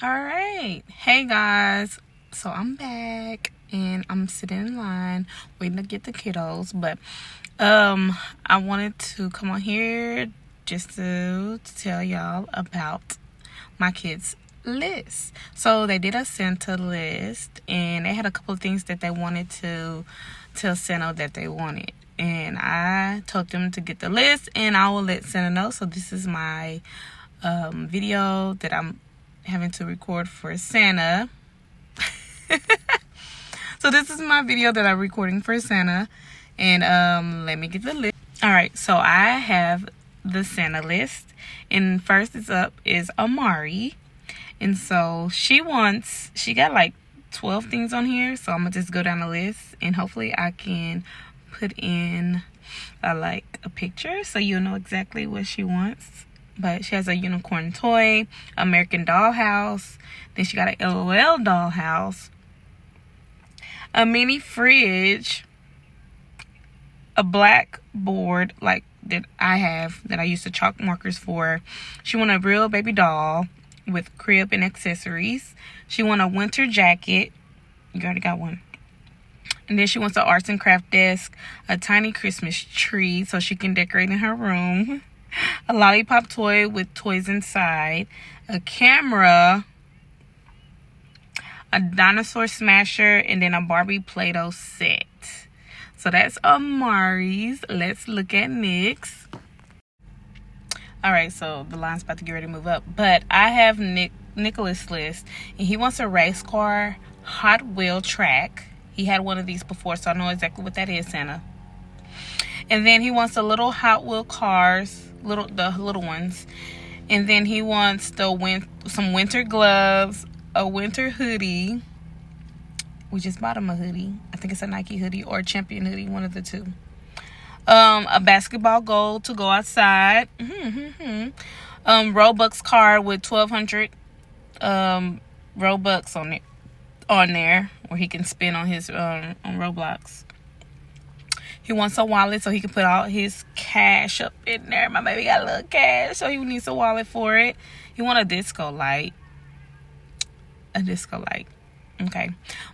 All right, hey guys, so I'm back and I'm sitting in line waiting to get the kiddos, but I wanted to come on here just to tell y'all about my kids' list. So they did a Santa list and they had a couple of things that they wanted to tell Santa that they wanted, and I told them to get the list and I will let Santa know. So this is my video that I'm having to record for Santa. So this is my video that I'm recording for Santa, and let me get the list. All right, so I have the Santa list, and first is up is Amari, and so she got like 12 things on here, so I'm gonna just go down the list and hopefully I can put in a picture so you'll know exactly what she wants. But she has a unicorn toy, American dollhouse. Then she got an LOL dollhouse, a mini fridge, a blackboard like that I have that I use to chalk markers for. She wanted a real baby doll with crib and accessories. She wanted a winter jacket. You already got one. And then she wants an arts and craft desk, a tiny Christmas tree so she can decorate in her room, a lollipop toy with toys inside, a camera, a dinosaur smasher, and then a Barbie Play-Doh set. So that's Amari's. Let's look at Nick's. Alright, so the line's about to get ready to move up. But I have Nicholas' list, and he wants a race car Hot Wheel track. He had one of these before, so I know exactly what that is, Santa. And then he wants the little Hot Wheel cars, the little ones. And then he wants some winter gloves, a winter hoodie. We just bought him a hoodie. I think it's a Nike hoodie or a Champion hoodie, one of the two. A basketball goal to go outside. Robux card with 1,200 Robux on there, where he can spend on his on Roblox. He wants a wallet so he can put all his cash up in there. My baby got a little cash, so he needs a wallet for it. He wants a disco light. Okay.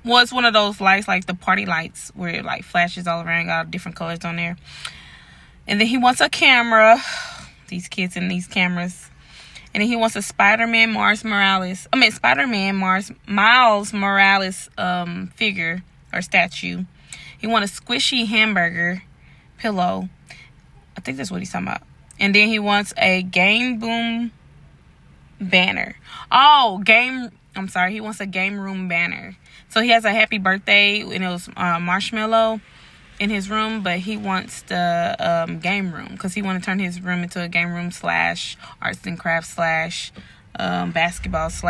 Well, it's one of those lights, like the party lights, where it like flashes all around, got different colors on there. And then he wants a camera. These kids and these cameras. And then he wants a Spider-Man Miles Morales figure or statue. He wants a squishy hamburger pillow. I think that's what he's talking about. And then he wants a Game Boom banner. He wants a game room banner. So he has a happy birthday, and it was marshmallow in his room, but he wants the game room because he wants to turn his room into a game room / arts and crafts / basketball /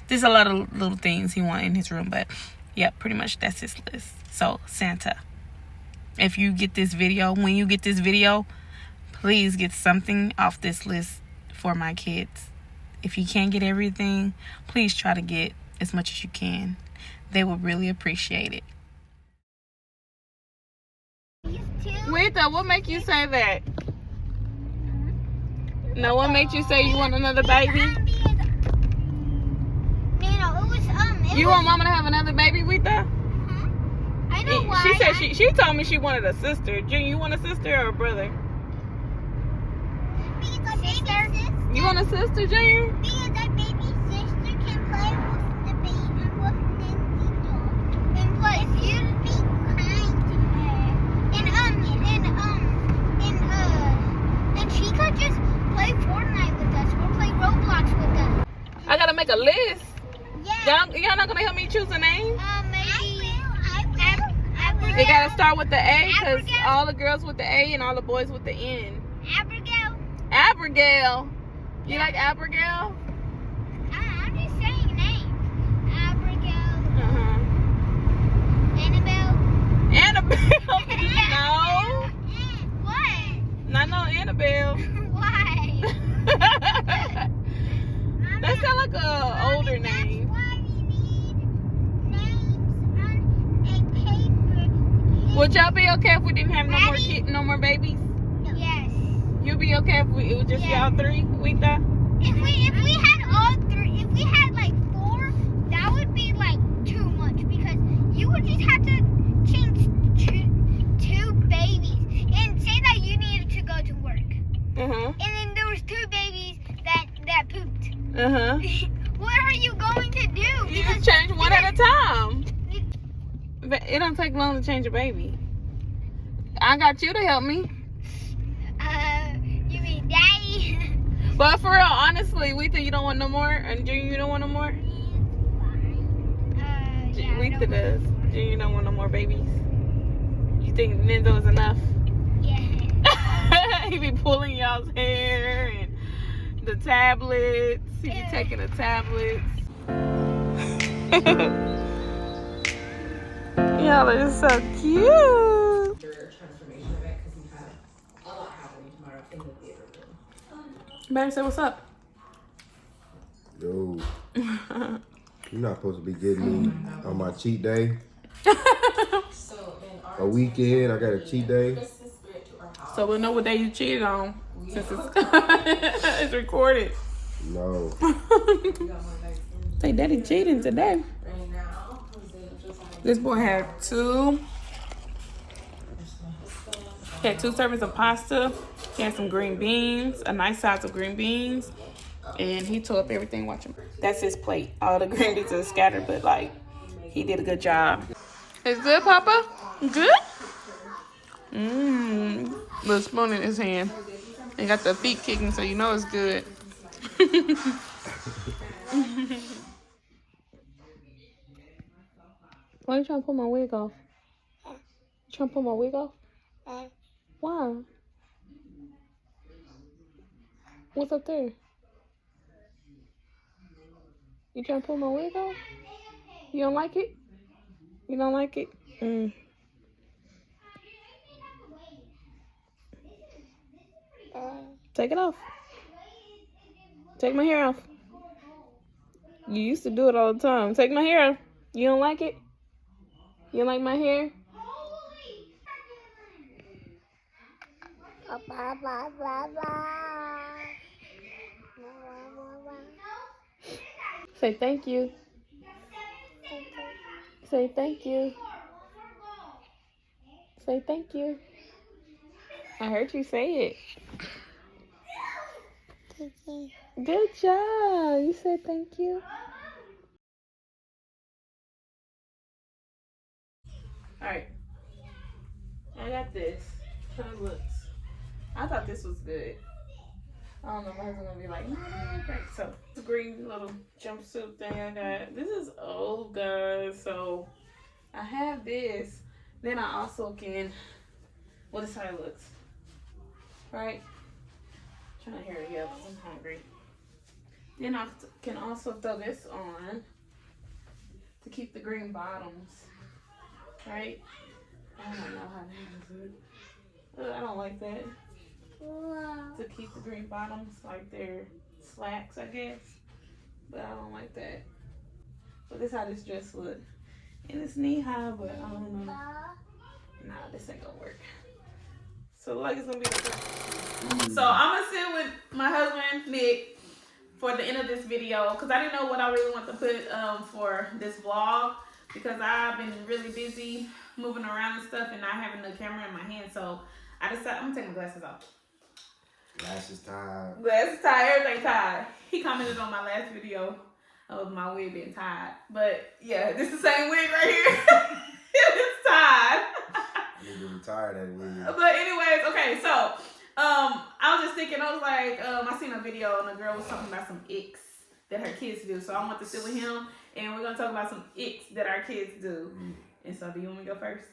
there's a lot of little things he wants in his room, but yeah, pretty much that's his list. So Santa, when you get this video, please get something off this list for my kids. If you can't get everything, please try to get as much as you can. They will really appreciate it. Wita, what make you say that? No, what made you say you want another baby? You want mama to have another baby, Wita? I know why. She said she told me she wanted a sister. Junior, you want a sister or a brother? Sister. You want a sister, Junior? Because that baby sister can play with the baby with Nintendo. And plus, you be kind to her. And she could just play Fortnite with us or play Roblox with us. I gotta make a list. Yeah. Y'all not gonna help me choose a name? Maybe. I will. It gotta start with the A, because all the girls with the A and all the boys with the N. Abigail. You like Abigail? I'm just saying a name. Abigail. Annabelle. No. What? Not no Annabelle. Why? That sounds like a older name. That's why we need names on a paper. Would y'all be okay if we didn't have no more babies? Yes. You'd be okay if it was just y'all three, Wita? If we had all three, if we had like What are you going to do? You just change one at a time. It don't take long to change a baby. I got you to help me. You mean daddy? But for real, honestly, we think you don't want no more, and Junior, you don't want no more. Yeah, We think does. Junior don't want no more babies. You think Nendo is enough? Yeah. He be pulling y'all's hair and the tablets. He be taking the tablets. Y'all are so cute. Transformation event because we have a lot happening tomorrow in the theater room. Baby, say what's up. Yo, you're not supposed to be getting me on my cheat day. A weekend, I got a cheat day. So we'll know what day you cheated on since it's, it's recorded. No. Say daddy cheating today. This boy had two servings of pasta. He had some green beans, a nice size of green beans. And he tore up everything. Watch him. That's his plate. All the green beans are scattered, but like, he did a good job. It's good, Papa? Good? Little spoon in his hand. And got the feet kicking, so you know it's good. Why are you trying to pull my wig off? You trying to pull my wig off? Why? What's up there? You trying to pull my wig off? You don't like it? You don't like it? Take it off. Take my hair off. You used to do it all the time. Take my hair off. You don't like it? You don't like my hair? Say thank you. Say thank you. Say thank you. I heard you say it. Good job. You said thank you. Alright. I got this. How it looks. I thought this was good. I don't know, my husband's gonna be like, no, great. So, the green little jumpsuit thing I got. This is old, guys. So, I have this. Then I also can, well, this is how it looks. Right? I'm trying to hurry up because I'm hungry. Then I can also throw this on to keep the green bottoms. Right? I don't know how to do it. I don't like that. To keep the green bottoms like they're slacks, I guess. But I don't like that. But this is how this dress look. And it's knee high, but I don't know. Nah, this ain't gonna work. So like it's gonna be like So I'm gonna sit with my husband, Nick, for the end of this video. Because I didn't know what I really want to put for this vlog. Because I've been really busy moving around and stuff and not having the camera in my hand. So I decided, I'm gonna take my glasses off. Glasses tied. Glasses tied, everything tied. He commented on my last video of my wig being tied. But yeah, this is the same wig right here. It's tied. I need to retire that wig. But anyways, okay, so I was just thinking, I was like, I seen a video and a girl was talking about some icks that her kids do. So I want to sit with him and we're gonna talk about some icks that our kids do. And so do you want me to go first?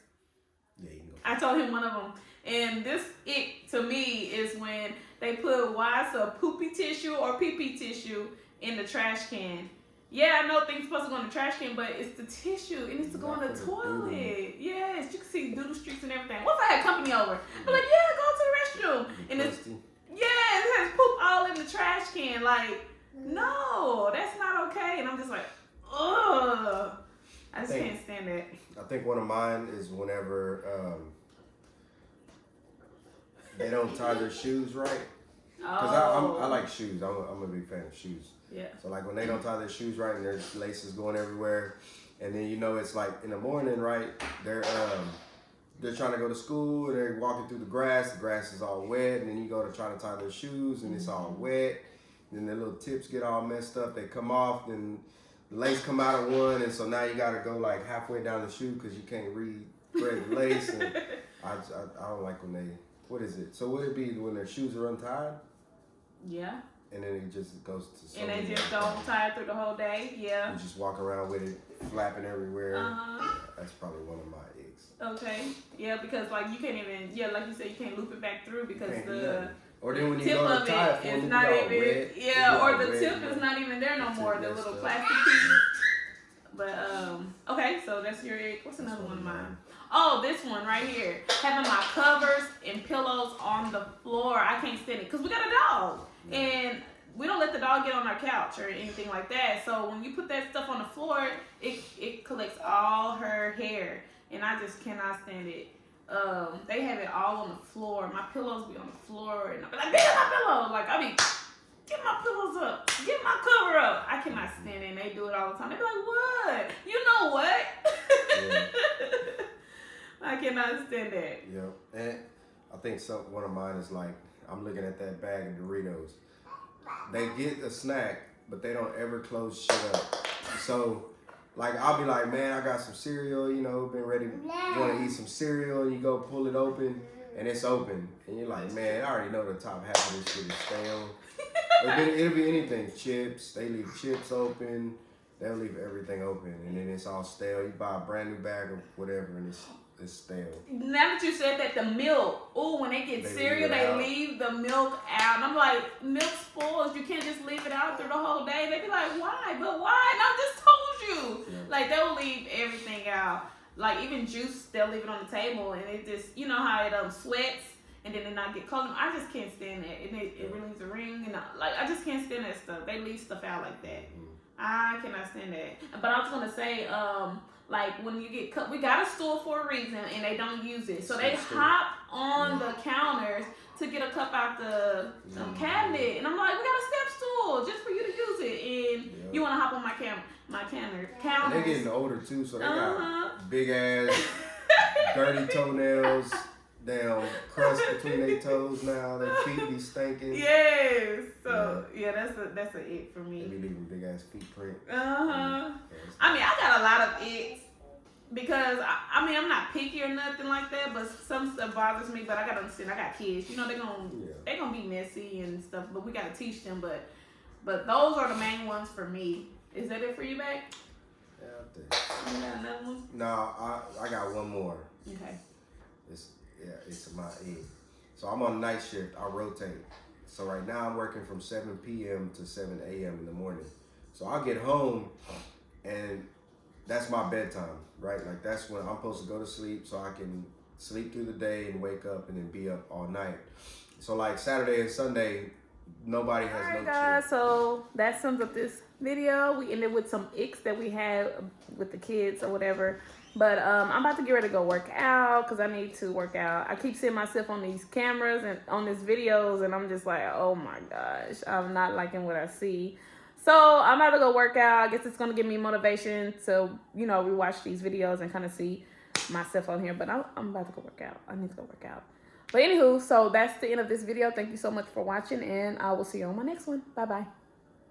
Yeah, you can go. I told him one of them. And this ick to me is when they put wise a poopy tissue or pee-pee tissue in the trash can. Yeah, I know things supposed to go in the trash can, but it's the tissue. It needs to go in the toilet. Yes, you can see doodle streaks and everything. What if I had company over? I'm like, yeah, go to the restroom. And it's, yeah, it has poop all in the trash can. Like, no, that's not okay. And I'm just like, ugh. I just can't stand that. I think one of mine is whenever they don't tie their shoes right. Because I like shoes. I'm a big fan of shoes. Yeah. So like when they don't tie their shoes right and there's laces going everywhere, and then you know it's like in the morning, right? They're trying to go to school. They're walking through the grass. The grass is all wet, and then you go to try to tie their shoes, and it's all wet. then the little tips get all messed up. They come off, then the lace come out of one, and so now you gotta go like halfway down the shoe because you can't thread the lace. And I don't like when they, what is it? So would it be when their shoes are untied? Yeah. And then it just goes to. And they just don't tie it through the whole day. Yeah. You just walk around with it flapping everywhere. Uh-huh. That's probably one of my icks. Okay. Yeah, because like you can't even, yeah, like you said, you can't loop it back through because the or then when you tip go of to tie it it, is not even, red, yeah, or the tip is not even there no more. The little plastic piece. But okay, so that's your ick. What's another one of mine? Oh, this one right here. Having my covers and pillows on the floor. I can't stand it because we got a dog and we don't let the dog get on our couch or anything like that. So when you put that stuff on the floor, it collects all her hair, and I just cannot stand it. They have it all on the floor. My pillows be on the floor, and I be like, get my pillow. Like I mean, get my pillows up, get my cover up. I cannot stand it. And they do it all the time. They be like, what? You know what? Yeah. I cannot stand that. Yeah, and I think one of mine is like, I'm looking at that bag of Doritos. They get a snack, but they don't ever close shit up. So, like, I'll be like, man, I got some cereal, you know, been ready, want to eat some cereal, and you go pull it open, and it's open. And you're like, man, I already know the top half of this shit is stale. It'll be anything, chips, they leave chips open, they'll leave everything open, and then it's all stale. You buy a brand new bag of whatever, and it's stale. Now that you said that, the milk, oh, when they get cereal, they leave the milk out. And I'm like, milk spoils. You can't just leave it out through the whole day. They be like, why? But why? And I just told you. Yeah. Like, they'll leave everything out. Like, even juice, they'll leave it on the table, and it just, you know how it sweats, and then it not get cold. I just can't stand that. It relieves the ring, and I just can't stand that stuff. They leave stuff out like that. I cannot stand that. But I was gonna say, like when you get cut, we got a stool for a reason, and they don't use it. So they hop on the counters to get a cup out the cabinet, and I'm like, we got a step stool just for you to use it, and you want to hop on my counter. And they're getting older too, so they got big ass, dirty toenails. Damn crust between their toes now. Their feet be stinking. Yes. So yeah, that's a it for me. They be leaving big ass feet print. I mean, I got a lot of icks because I mean I'm not picky or nothing like that, but some stuff bothers me. But I gotta understand, I got kids. You know they gonna be messy and stuff, but we gotta teach them. But those are the main ones for me. Is that it for you, babe? Yeah, I think. You got another one? No, I got one more. Okay. It's my egg. So I'm on night shift. I rotate. So right now I'm working from 7 p.m. to 7 a.m. in the morning. So I'll get home and that's my bedtime, right? Like that's when I'm supposed to go to sleep so I can sleep through the day and wake up and then be up all night. So like Saturday and Sunday, nobody has no guys, so that sums up this video. We ended with some icks that we had with the kids or whatever. But I'm about to get ready to go work out because I need to work out. I keep seeing myself on these cameras and on these videos, and I'm just like, oh my gosh, I'm not liking what I see. So I'm about to go work out. I guess it's going to give me motivation to, you know, rewatch these videos and kind of see myself on here. But I'm about to go work out. I need to go work out. But anywho, so that's the end of this video. Thank you so much for watching, and I will see you on my next one. Bye-bye.